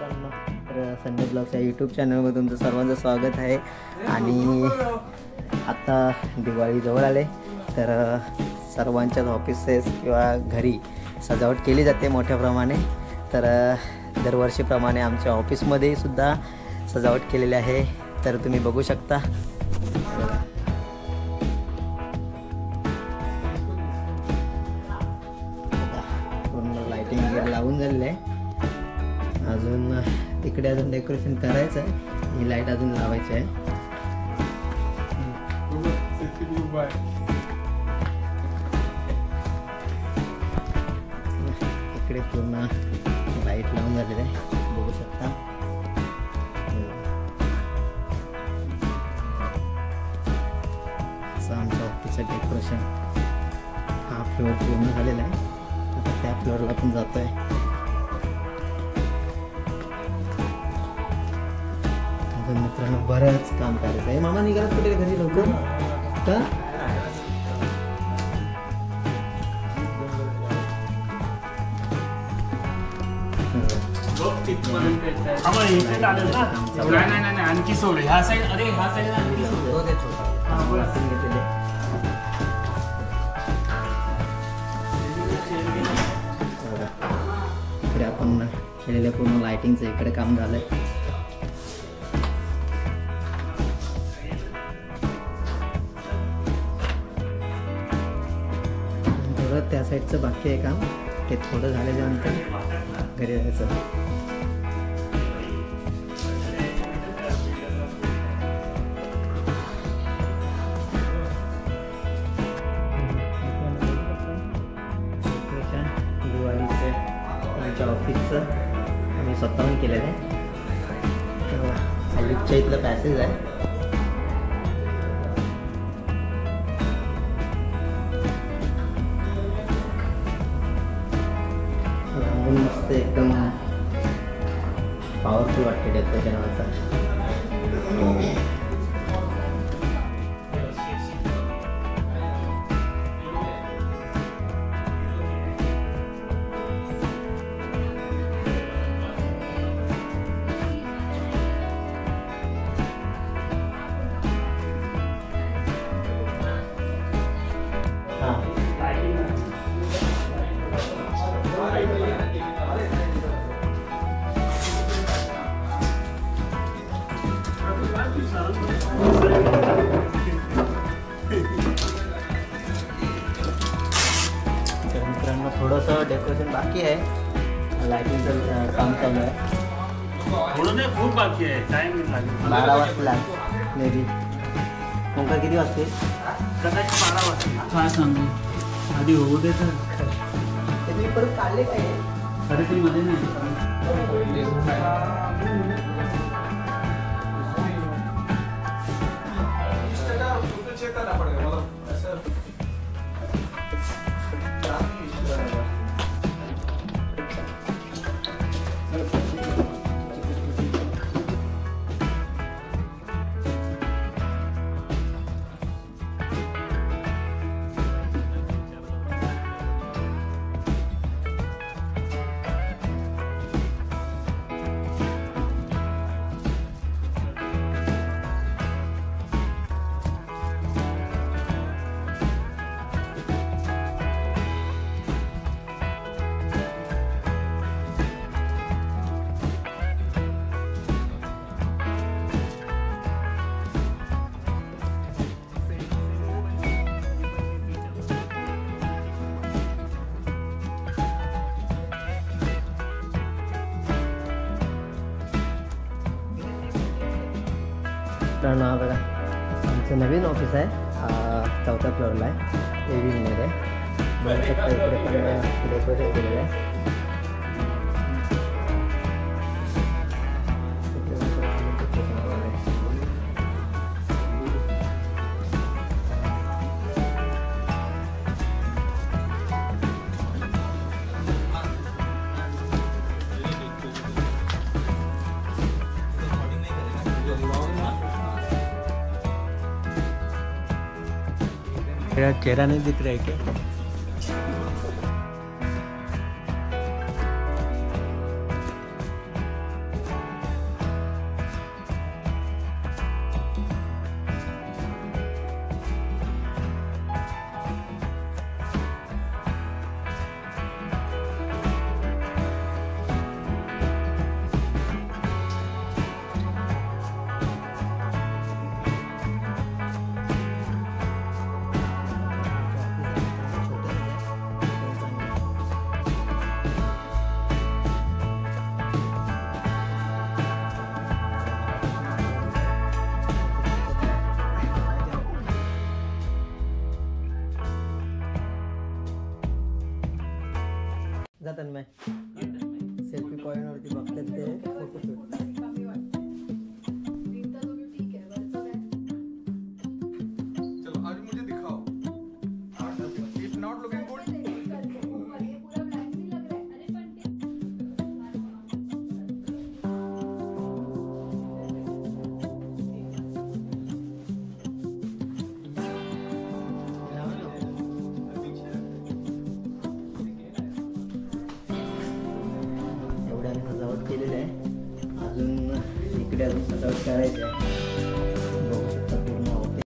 तर संजय ब्लॉग्स या यूट्यूब चॅनलमध्ये तुमचं सर्वांचं स्वागत आहे। आणि आता दिवाळी जवळ आले तर सर्वांच्याच ऑफिसेस किंवा घरी सजावट केली जाते मोठ्या प्रमाणे। तर दरवर्षीप्रमाणे आमच्या ऑफिसमध्ये सुद्धा सजावट केलेली आहे, तर तुम्ही बघू शकता। पूर्ण लाइटिंग वगैरे लावून झालेलं आहे, अजून तिकडे अजून डेकोरेशन करायचं आहे, ही लाईट अजून लावायची आहे। इकडे पूर्ण लाईट लावून झालेलं आहे, बघू शकता। असं आमचं ऑफिसचं डेकोरेशन, हा फ्लोअर पूर्ण झालेला आहे, आता त्या फ्लोअरला पण जातोय। मित्रांनो बरंच काम करायचं आहे। मामा निघालात कुठे घरी लवकर का? आणखी सोड ह्या साईड, अरे ह्या साईड आणखी सोड। इकडे आपण केलेलं पूर्ण लाइटिंगचं इकडे काम झालंय। थोडं त्या साईडचं बाकी आहे काम, ते थोडं झाल्यानंतर घरी जायचं। आमच्या ऑफिसचं आम्ही स्वतःहून केलेलं आहे। लिफ्टच्या इथलं पॅसेज आहे, लांबून मस्त एकदम पॉवरफुल वाटते डेकोरेशन वाचा। मित्रांनो थोडंसं डेकोरेशन बाकी आहे, लाइटिंगचं काम चालू आहे। थोडं नाही, खूप बाकी आहे, टाइम लागेल। 12 वाजता मे बी तुमका किती वाजते? कदाचित 12 वाजता। काय सांगू, आधी होऊ दे तर। तुम्ही परत काढले काय? अरे ते मध्ये नाही नाव बघा, आमचं नवीन ऑफिस आहे, 4थ्या फ्लोअरला आहे, एव्हिंगमध्ये। बघू शकता इकडे पण डेकोरेशन केलेलं आहे। मेरा चेहरा नहीं दिख रहा है क्या? तन्मय सेल्फी पॉइंट वरती बघतात ते फोटोशूट. चलो आज मुझे दिखाओ. If not looking good. एवढ्याने सजावट केलेली आहे. अजून इकडे अजून सजावट करायची आहे.